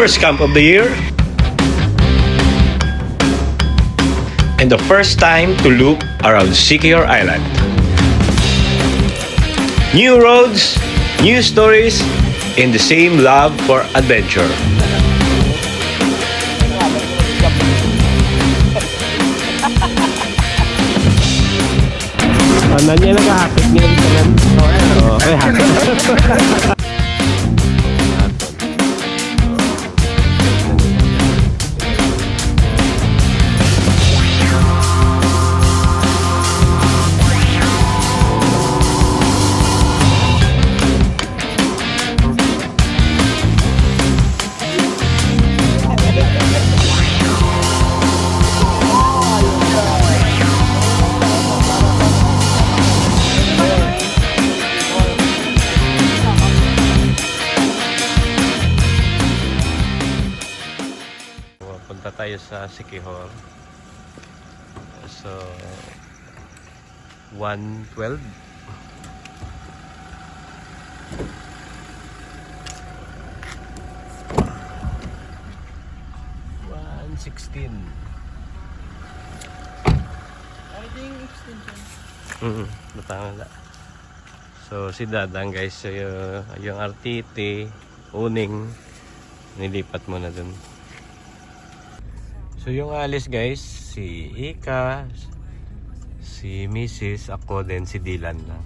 first camp of the year and the first time to loop around Siquijor Island. New roads, new stories, and the same love for adventure. Ano niya nag-hapit ngayon sa land? Okay, hapit. Punta tayo sa Siquijor. So 112. 116. Batanga. So si Dadang guys, yung RTT uning nilipat mo na dun. So yung alis guys, si Ika, si Mrs. Ako din, si Dylan na.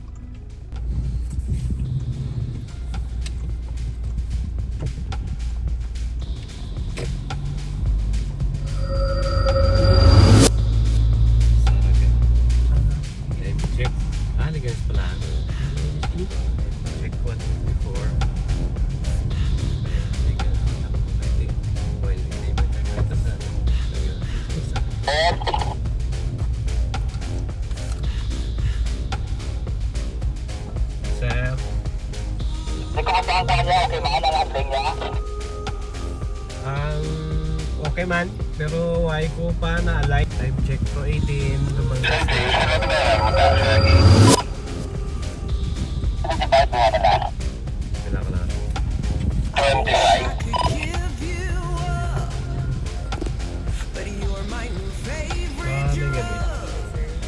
Guys pala. Check 1 before. Sir. Okay man, pero why ko pa na-align. Time check pro 18 naman. Kailangan na.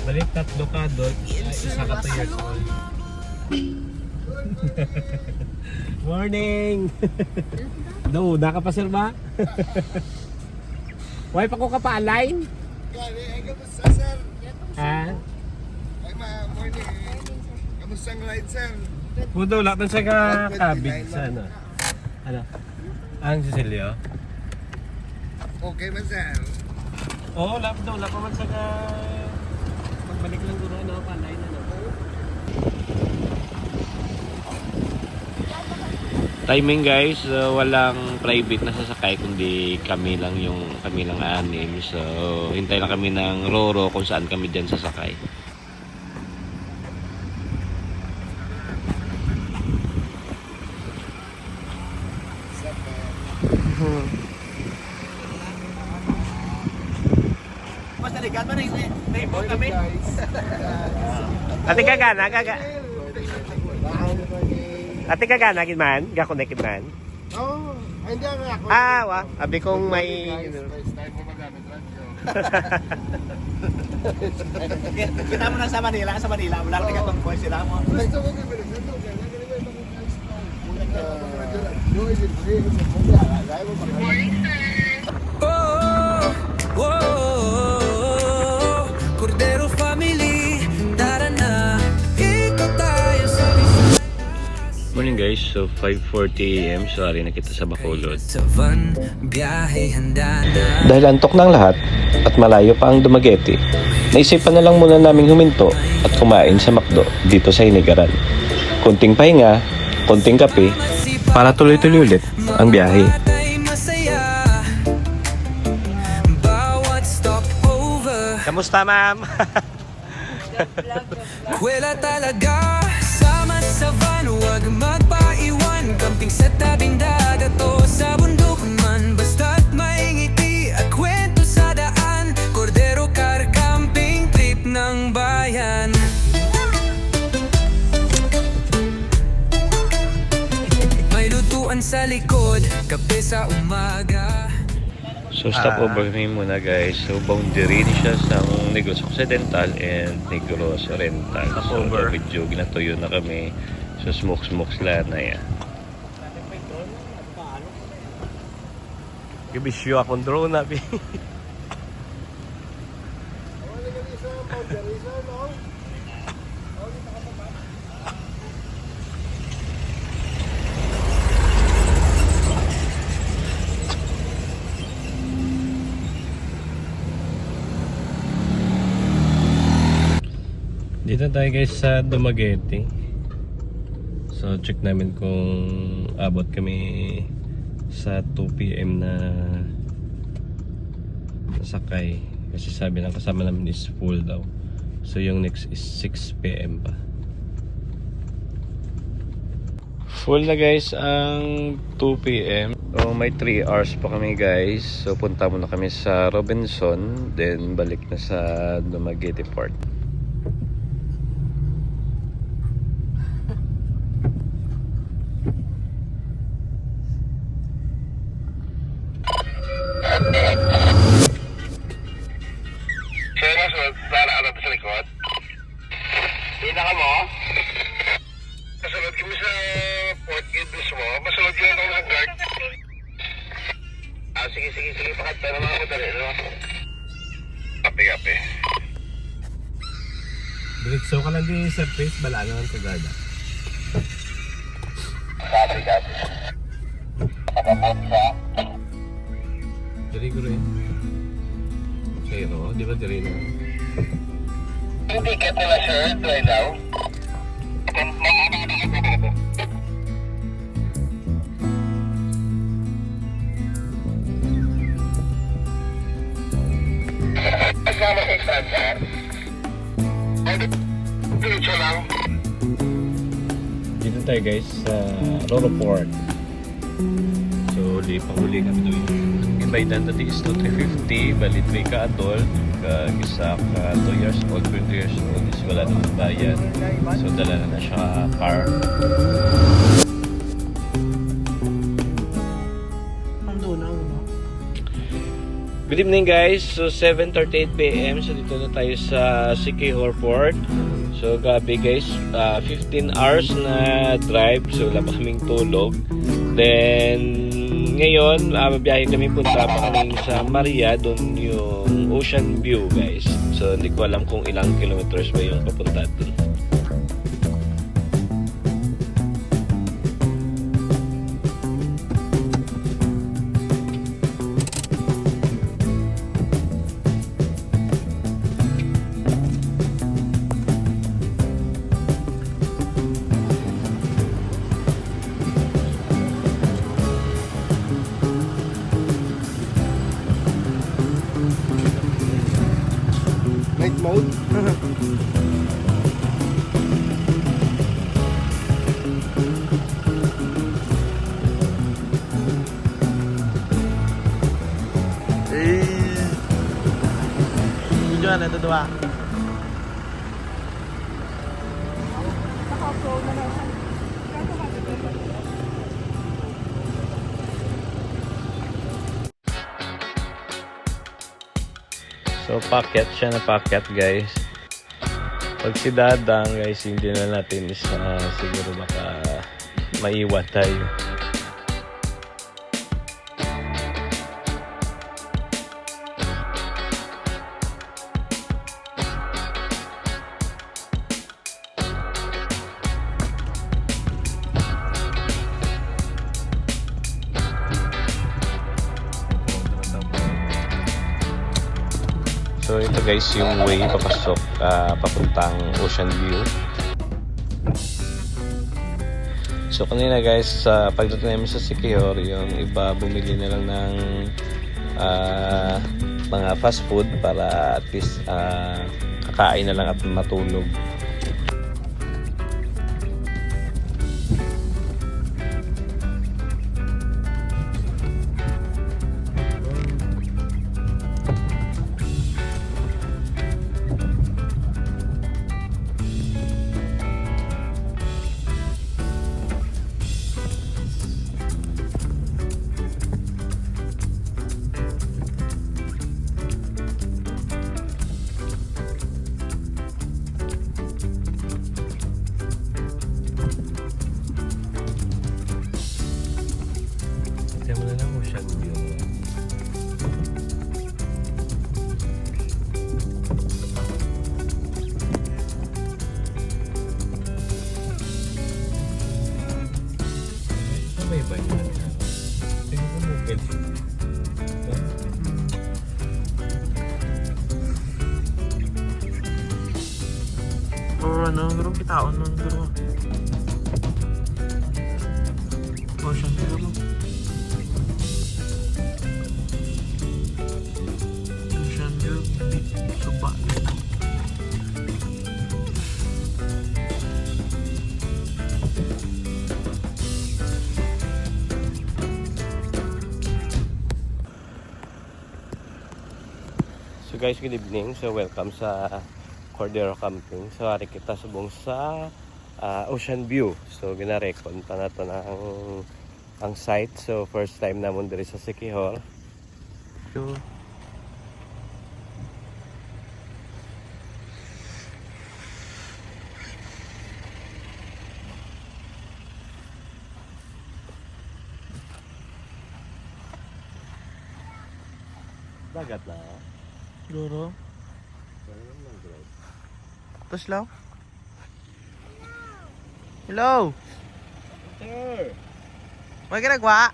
Balik tatlo ka doon, isa ka 2 years old. Morning! No, nakapasir ba? Why pa ko ka pa-align? Ha? Morning. Kamusta ang ride, sir? Pudo, laktan siya ka-kabig sa ano? Ano? Ang Cecilio? Okay man, sir. Oo, lap daw. Lap man siya ka... Magbalik lang guro, ano? Pa-align, ano? Timing guys, walang private na sasakay kundi kami lang anim. So hintay lang kami ng Roro kung saan kami diyan sasakay. Mas naligat ba na kami? Ate kagana. Ate kagana gid man, ga-connect gid man. Oo. Hindi ako. Wa. Abi kong may First time mo magamit radyo. Kita mo na sa Manila, wala ka tigatong voice sila mo. Gusto ko yung pinagsasabi. Cordero family, tara na, ikot tayo sa morning guys. So 5:40 AM. Sorry na kita sa Bacolod. Savan, biyahe handa na. Dahil antok ng lahat at malayo pa ang Dumaguete, naisipan na lang muna naming huminto at kumain sa McDo dito sa Inigaran. Kunting pahinga, kunting kape, para tuloy-tuloy ulit ang biyahe. Bawat stopover, Kamusta ma'am? kwela talaga. Sama sa van, huwag magpaiwan. Camping sa tabing dagat o sa bundok man. Basta't may ngiti at kwento sa daan. Cordero Car Camping, trip ng bayan. May lutuan sa likod, kape sa umaga. So stopover kami muna guys. So boundary ni siya sa Negros Occidental and Negros Oriental. Stopover. So medyo ginatuyo na kami. So smoke sila na yan. Gibisyo akong drone na. Dito tayo guys sa Dumaguete. So check namin kung abot kami sa 2 PM na nasakay. Kasi sabi ng kasama namin is full daw. So yung next is 6 PM pa. Full na guys ang 2 PM. So may 3 hours pa kami guys. So punta muna kami sa Robinson. Then balik na sa Dumaguete Port. Sa likod. Pinaka mo? Masunod kami sa Port Gate mismo. Masunod kami ako ng guard. Sige. Pakanta naman ako dali, no? Kape. Diretso ka lang din sa face, bala naman ka gada. Kape. Pakabot sa... Diri ko rin. Pero, di ba diri na? Yung ticket nila, sir, right now. Kasama sa istansya. Diretso lang. Dito tayo guys sa Roro Port. So pahuli kami doon. Iba identity is 350, bali 3 ka adult, isa ka 2 years old, 20 years old is wala naman bayad. So dala na siya car. Good evening guys, so 7:38 PM, so dito na tayo sa Siquijor Port. So gabi guys, 15 hours na drive, so wala pa kaming tulog. Then ngayon, mabiyahe kami, punta pa kami sa Maria, doon yung Ocean View guys. So hindi ko alam kung ilang kilometers ba yung papunta doon. Night mode? Video na ito dua. So packet siya na packet guys. Pag si Dadang guys, hindi na natin siguro baka maiwan tayo. So ito guys yung way papasok papuntang Ocean View. So kanina guys pagdating namin sa Siquijor, yung iba bumili na lang ng mga fast food para at least kakain na lang at matulog. ano, pero kitaon nun, pero Ocean View mo. Ocean View, suba. So guys, good evening. So welcome sa Cordero Camping. So hari kita subong sa Ocean View. So ginarekon pa na to ang site. So first time namon diri sa Siquijor. So, Dagat na. siguro. Tapos lang? Hello! Sir! May ginagawa?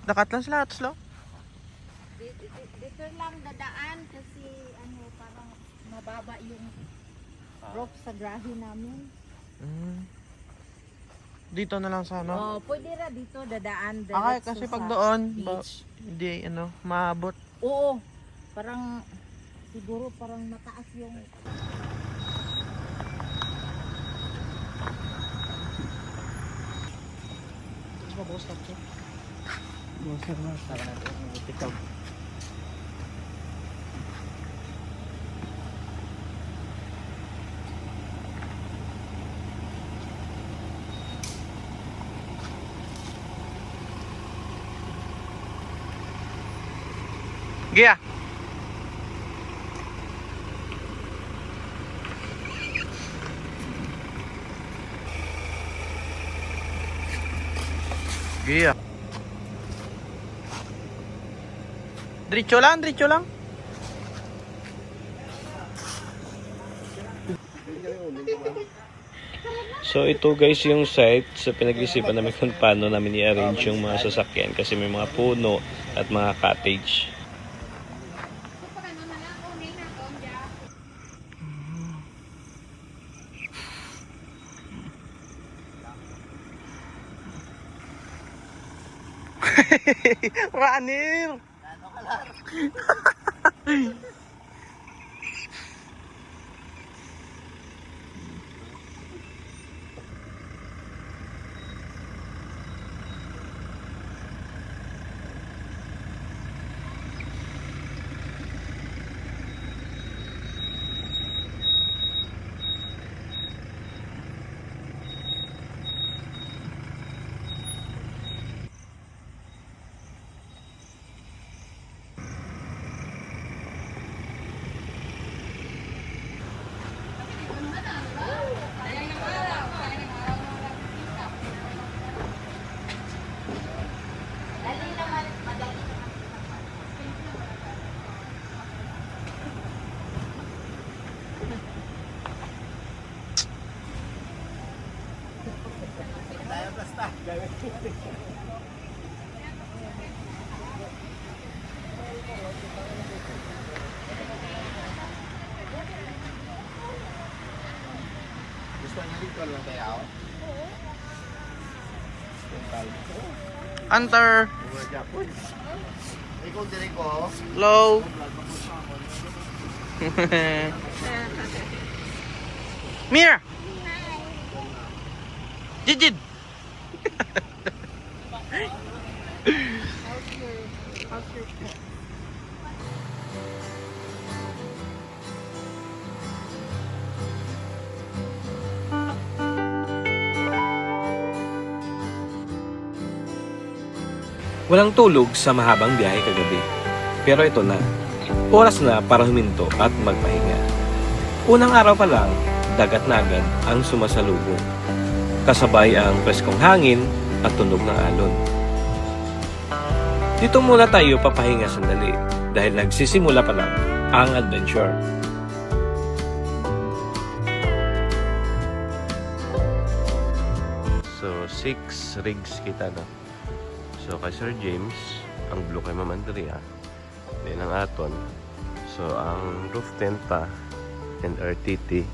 Dakat lang sila, tapos lang. Dito lang dadaan kasi ano parang mababa yung rope sa grahe namin. Dito na lang sa ano. Oh, pwede ra dito dadaan Okay, diretso kasi sa pag doon, beach. hindi, ano, maabot. Oo. Parang siguro parang mataas yung Gia! Gia! Diretso lang, diretso lang. So ito guys yung site. So pinag-isipan namin kung paano namin i-arrange yung mga sasakyan kasi may mga puno at mga cottage. Ranir! Hunter! Ikaw dire ko. Hello! Mira! Jijid! Walang tulog sa mahabang biyahe kagabi. Pero ito na, oras na para huminto at magpahinga. Unang araw pa lang, dagat na agad ang sumasalubong. Kasabay ang preskong hangin at tunog ng alon. Dito muna tayo papahinga sandali dahil nagsisimula pa lang ang adventure. So 6 rigs kita no. So So kay Sir James, ang blue kay Ma'am Andrea, then ang aton. So ang roof tenta and RTT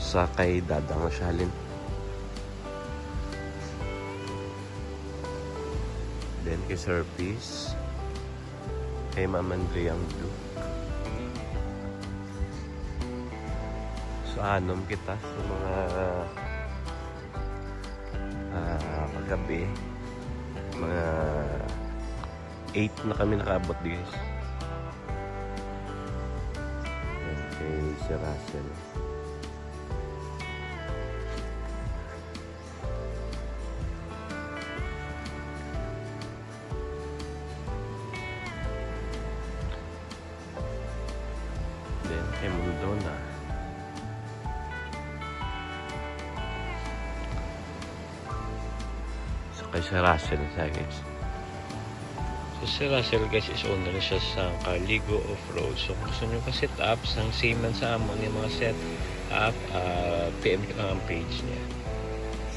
sa kay Dadang Shalin. Then kay Sir Peace, kay Ma'am Andrea ang blue. So anom kita sa mga paggabi. Mga 8 na kami nakaabot guys. Yan kay si Russell. Then kay Mundona. So kay si Russell sa guys. So si Russell guys is owner siya sa Carligo Off-Road. So kung gusto nyo ka-set up, sang same man sa amon yung mga set up, PM ang page niya.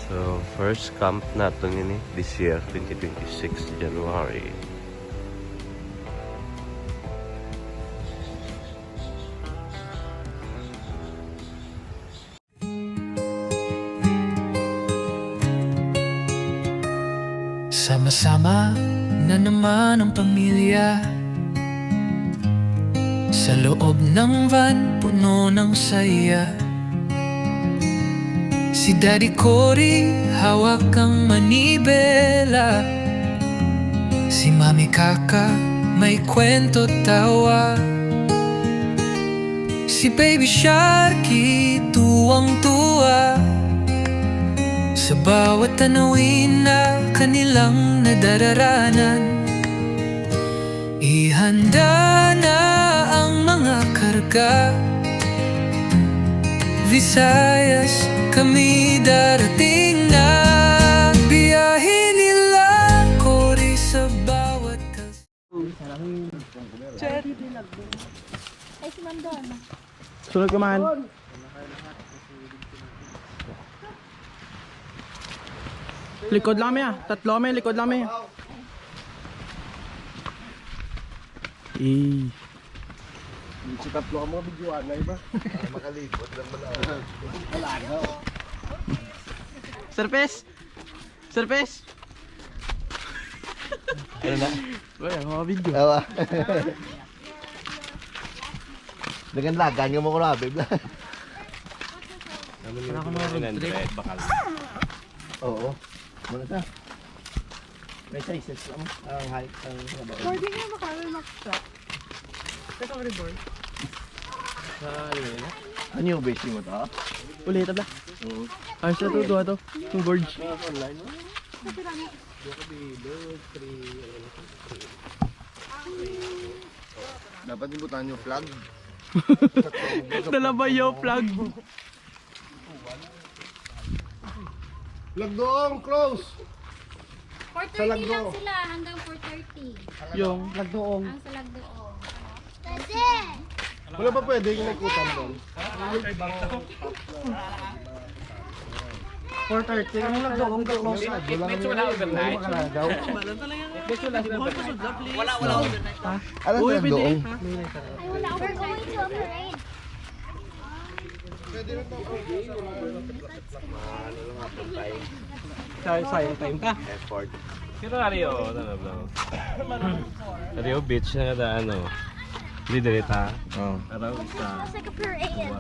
So first camp natin yun this year, 2026 January. Sama-sama na naman ang pamilya sa loob ng van, puno ng saya. Si Daddy Cory, hawak ang manibela. Si Mami Kaka, may kwento tawa. Si Baby Sharky, tuwang-tuwa sa bawat tanawin na kanilang nadararanan. Ihanda na ang mga karga, Visayas, kami darating na. Biyahe nila Cory sa bawat Ay, si Mandona. Sunod ka man. Likod lang ya. Tatlo may likod lang may. Si tatlo ang mga videoan na iba. Makalikot lang ba na? Wala na. Surface. Surface. Ano na? Wala mga video. Ewa. Dengan lagan nga mo ko na, babe. Ano ko mga bakal. Oo. Muna ta. May sizes lang. Ang height ng trabaho. Pwede nga makaka-max-up. Ano yung base mo to? Ulit tabla. Ayos na to, duha to. Yung gorge. Dapat ibutan yung plug. Dala ba yung plug? Plug doon, close! 4:30 lang sila hanggang 4:30. Yung Ang salag doon. Wala ba pwede yung naikutan doon? 4:30. Ano lang doon kung close? Medyo wala overnight. Wala overnight. Ano lang doon? Ay, wala. We're going to a parade. sayang time ka. Effort. Pero Ario, ano ba? Ario Beach na kada ano. Hindi direta. Oo. Araw isa. It's like a parade.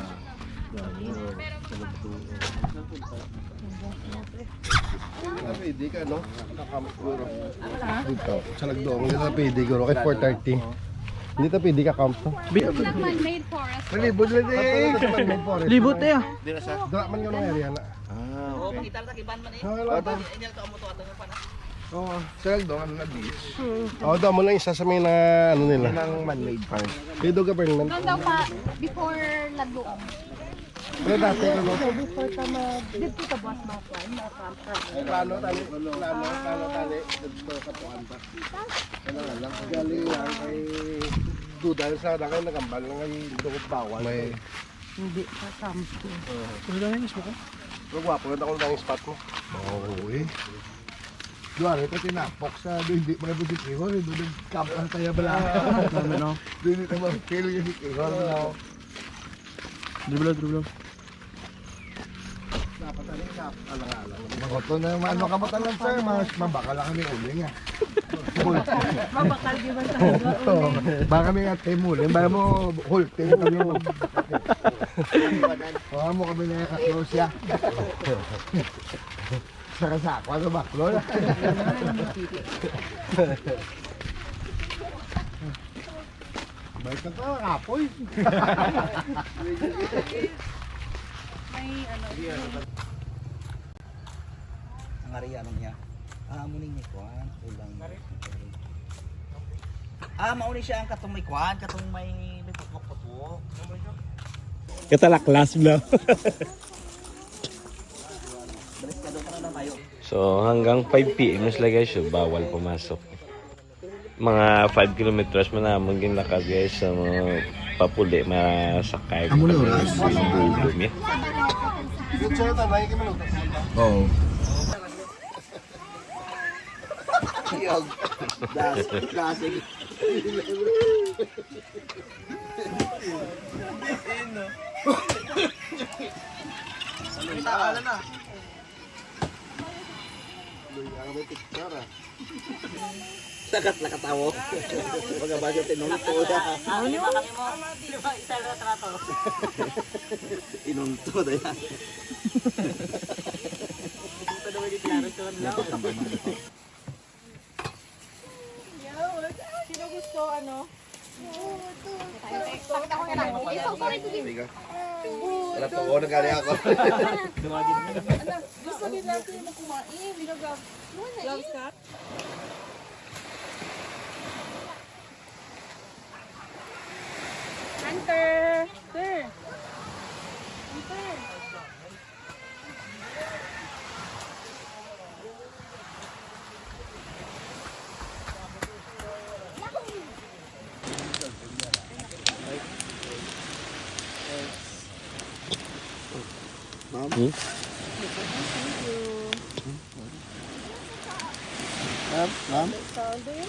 Pwede ka, no? Nakakamaguro. Dito. Sa nagdoong. Hindi na pwede guro. Kahit 4:30. Hindi na pwede ka camp. It's like man-made forest. Malibot lang eh. Libot eh ah. Dra man yung area na. Oo, pakita lang kiban man eh. Wala to. Inyal ka mo to ato pa na. Oo. Sa nagdoong ano na beach. Oo, daw mo lang isa sa may na ano nila. Ng man-made farm. Dito government. Doon daw pa, before Lagoong. Pero dati ano? Before ka dito ka boss ba po? Plano tali. Dito katuan pa. Kailangan lang. Galing lang kay Dudal sa nakay nagambal lang ay dukot bawal. May Hindi pa kampo. Ano lang yung ismo ko? pero gwapo ganda ko lang yung spot mo. Oo eh. Duwari ito tinapok sa hindi mga busi Kihor, doon nag-camp lang tayo bala. Ano? Doon dito mag-feel yung si Kihor. Dribble. Dapat ano yung alang-alang. Magoto na yung ano kamatan lang sir, mabakal lang kami uli nga. Mabakal di ba sa Baka kami nga temulin, baka mo hulting kami mo. Baka mo kami nakakaklos siya. Sa kasako, ano ba? Lola? Balik na ito, kapoy. Ang ari ano niya. Muning ni kuan ulang. Mauni siya ang katong may kuan, katong may putok-putok. Katalaklas bro. Balik ka doon na mayo. So hanggang 5 PM na sila guys, so bawal pumasok. Mga 5 kilometers man naman ginlakad guys sa mga papuli masakay. Amo na oras. Future ito, may kimaluto. Oo. Kiyog. Dasig. Sakat na katawo. Mga bago tinunto na. Ano mo? Isa na trato. Inunto na yan. Sino gusto ano? Sakit ako nga lang. Isang ko rin sige. Wala to ko, nagkari ako. Gusto din natin yung kumain. Gloves ka? Hunter! Sir! Hunter! Ma'am? Solve it?